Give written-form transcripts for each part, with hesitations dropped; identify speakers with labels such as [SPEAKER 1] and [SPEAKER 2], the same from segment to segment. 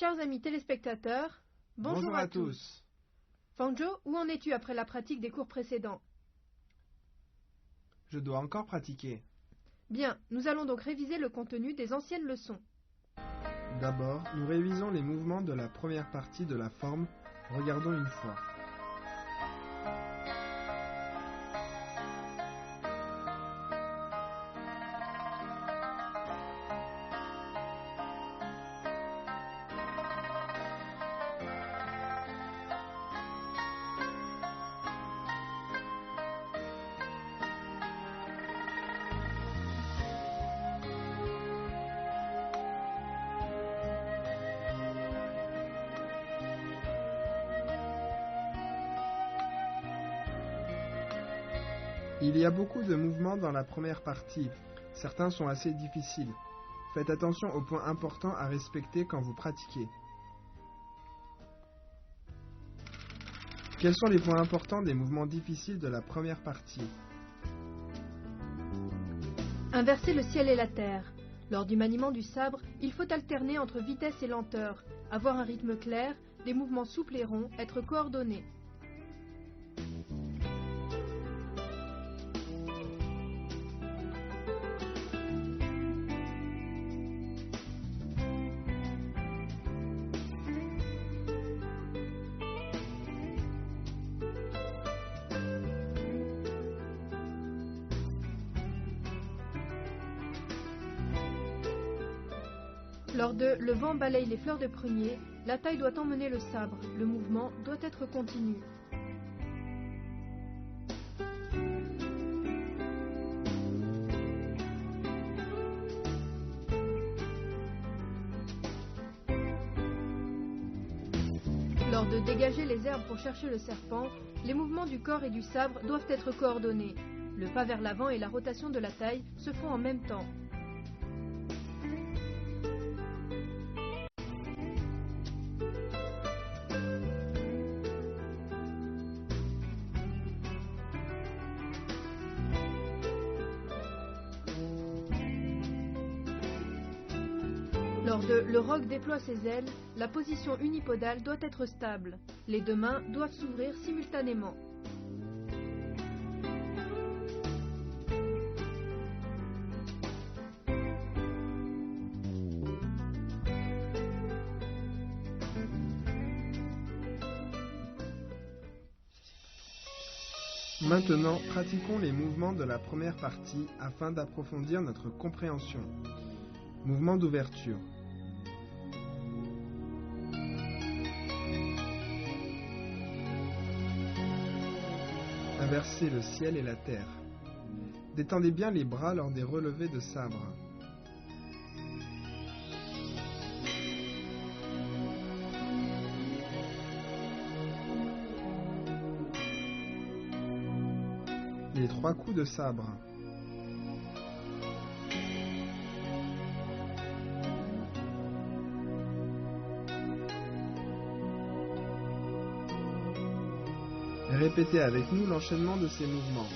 [SPEAKER 1] Chers amis téléspectateurs, bonjour à tous. Fanjo, où en es-tu après la pratique des cours précédents?
[SPEAKER 2] Je dois encore pratiquer.
[SPEAKER 1] Bien, nous allons donc réviser le contenu des anciennes leçons.
[SPEAKER 2] D'abord, nous révisons les mouvements de la première partie de la forme. Regardons une fois. Il y a beaucoup de mouvements dans la première partie. Certains sont assez difficiles. Faites attention aux points importants à respecter quand vous pratiquez. Quels sont les points importants des mouvements difficiles de la première partie?
[SPEAKER 1] Inverser le ciel et la terre. Lors du maniement du sabre, il faut alterner entre vitesse et lenteur, avoir un rythme clair, des mouvements souples et ronds, être coordonnés. Lors de « Le vent balaye les fleurs de prunier », la taille doit emmener le sabre, le mouvement doit être continu. Lors de dégager les herbes pour chercher le serpent, les mouvements du corps et du sabre doivent être coordonnés. Le pas vers l'avant et la rotation de la taille se font en même temps. Lors de « Le roc déploie ses ailes », la position unipodale doit être stable. Les deux mains doivent s'ouvrir simultanément.
[SPEAKER 2] Maintenant, pratiquons les mouvements de la première partie afin d'approfondir notre compréhension. Mouvement d'ouverture. Inverser le ciel et la terre. Détendez bien les bras lors des relevés de sabre. Les trois coups de sabre. Répétez avec nous l'enchaînement de ces mouvements.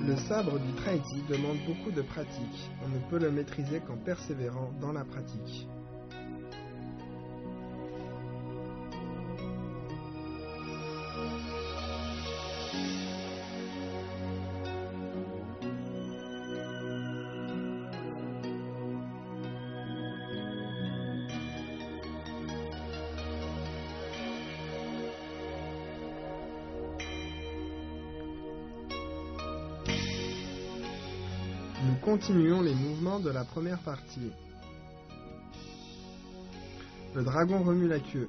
[SPEAKER 2] Le sabre du Traidi demande beaucoup de pratique. On ne peut le maîtriser qu'en persévérant dans la pratique. Nous continuons les mouvements de la première partie. Le dragon remue la queue.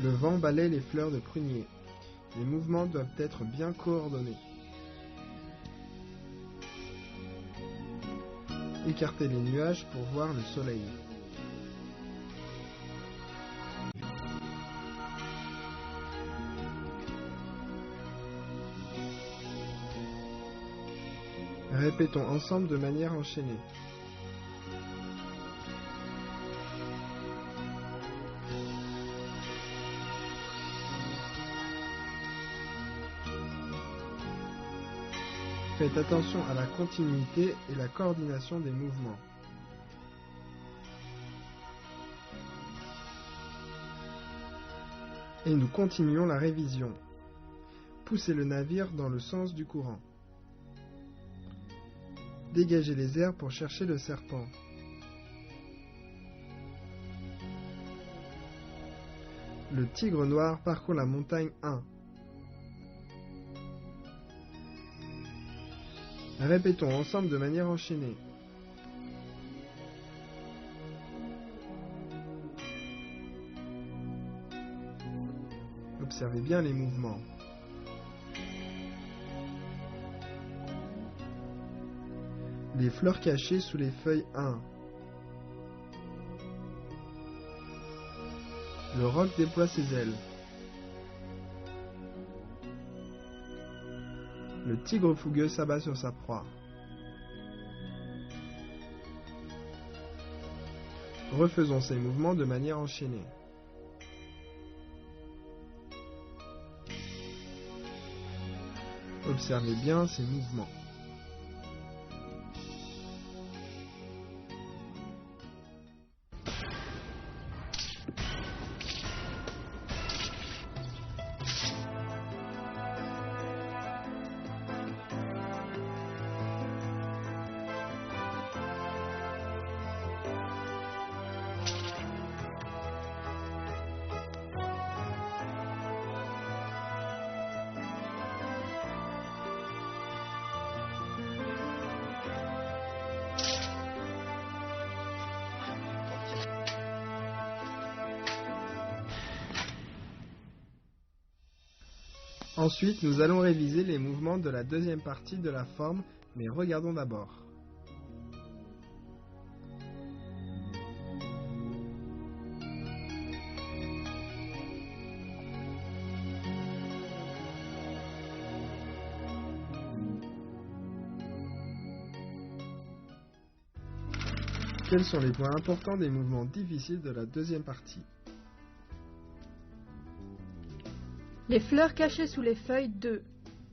[SPEAKER 2] Le vent balaie les fleurs de prunier. Les mouvements doivent être bien coordonnés. Écartez les nuages pour voir le soleil. Répétons ensemble de manière enchaînée. Faites attention à la continuité et la coordination des mouvements. Et nous continuons la révision. Poussez le navire dans le sens du courant. Dégagez les airs pour chercher le serpent. Le tigre noir parcourt la montagne 1. Répétons ensemble de manière enchaînée. Observez bien les mouvements. Les fleurs cachées sous les feuilles 1. Le roc déploie ses ailes. Le tigre fougueux s'abat sur sa proie. Refaisons ces mouvements de manière enchaînée. Observez bien ces mouvements. Ensuite, nous allons réviser les mouvements de la deuxième partie de la forme, mais regardons d'abord. Quels sont les points importants des mouvements difficiles de la deuxième partie?
[SPEAKER 1] Les fleurs cachées sous les feuilles 2.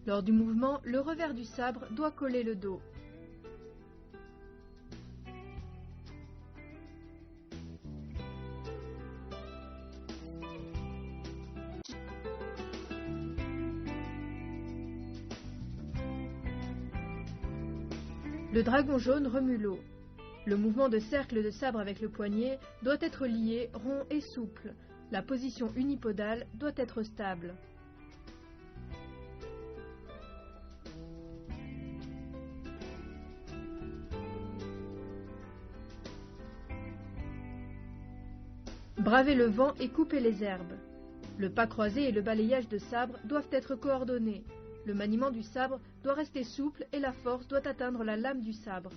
[SPEAKER 1] Lors du mouvement, le revers du sabre doit coller le dos. Le dragon jaune remue l'eau. Le mouvement de cercle de sabre avec le poignet doit être lié, rond et souple. La position unipodale doit être stable. Bravez le vent et coupez les herbes. Le pas croisé et le balayage de sabre doivent être coordonnés. Le maniement du sabre doit rester souple et la force doit atteindre la lame du sabre.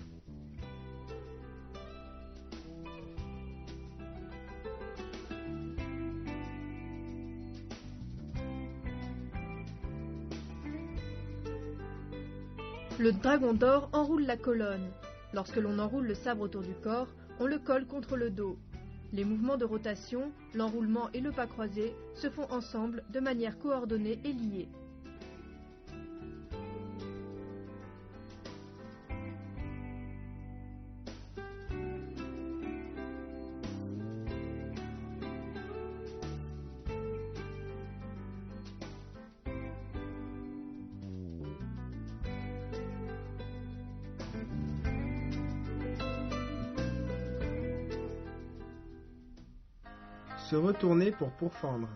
[SPEAKER 1] Le dragon d'or enroule la colonne. Lorsque l'on enroule le sabre autour du corps, on le colle contre le dos. Les mouvements de rotation, l'enroulement et le pas croisé se font ensemble de manière coordonnée et liée.
[SPEAKER 2] Se retourner pour pourfendre.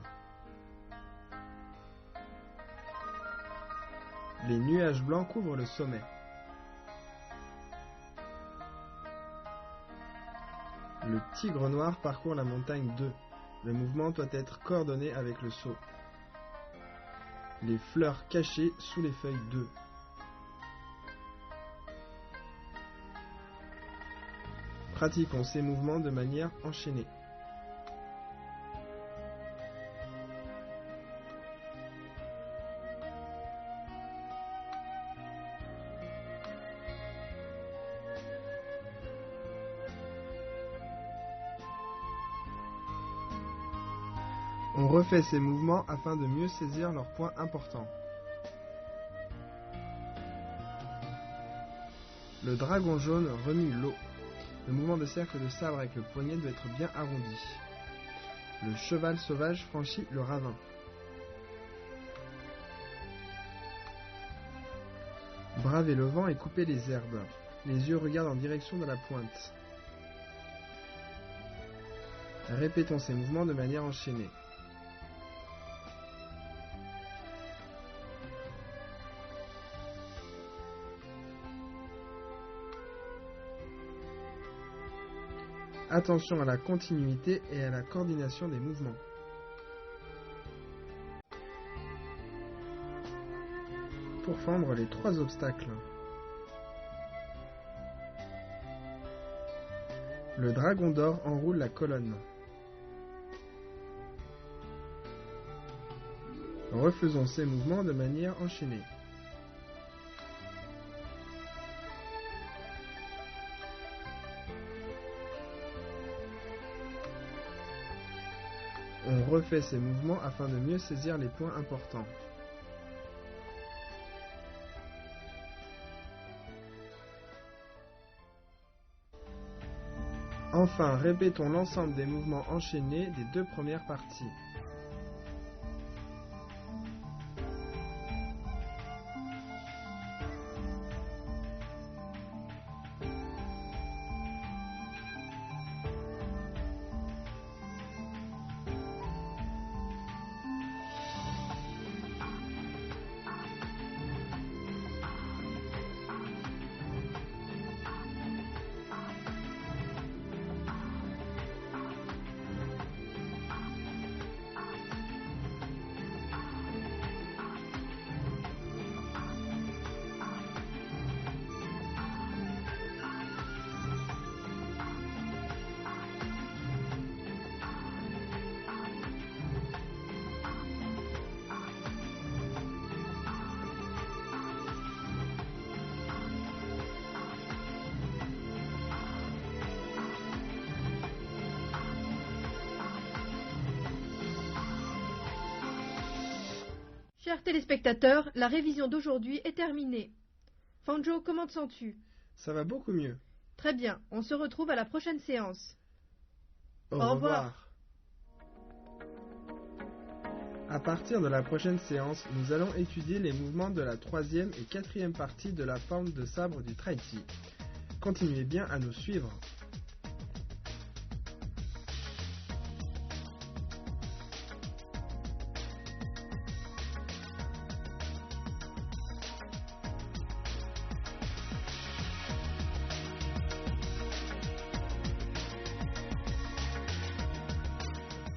[SPEAKER 2] Les nuages blancs couvrent le sommet. Le tigre noir parcourt la montagne 2. Le mouvement doit être coordonné avec le saut. Les fleurs cachées sous les feuilles d'œufs. Pratiquons ces mouvements de manière enchaînée. On refait ces mouvements afin de mieux saisir leurs points importants. Le dragon jaune remue l'eau. Le mouvement de cercle de sabre avec le poignet doit être bien arrondi. Le cheval sauvage franchit le ravin. Bravez le vent et coupez les herbes. Les yeux regardent en direction de la pointe. Répétons ces mouvements de manière enchaînée. Attention à la continuité et à la coordination des mouvements. Pour fendre les 3 obstacles. Le dragon d'or enroule la colonne. Refaisons ces mouvements de manière enchaînée. On refait ces mouvements afin de mieux saisir les points importants. Enfin, répétons l'ensemble des mouvements enchaînés des 2 premières parties.
[SPEAKER 1] Chers téléspectateurs, la révision d'aujourd'hui est terminée. Fanjo, comment te sens-tu?
[SPEAKER 2] Ça va beaucoup mieux.
[SPEAKER 1] Très bien, on se retrouve à la prochaine séance.
[SPEAKER 2] Au revoir. À partir de la prochaine séance, nous allons étudier les mouvements de la 3e et 4e partie de la forme de sabre du Traiti. Continuez bien à nous suivre.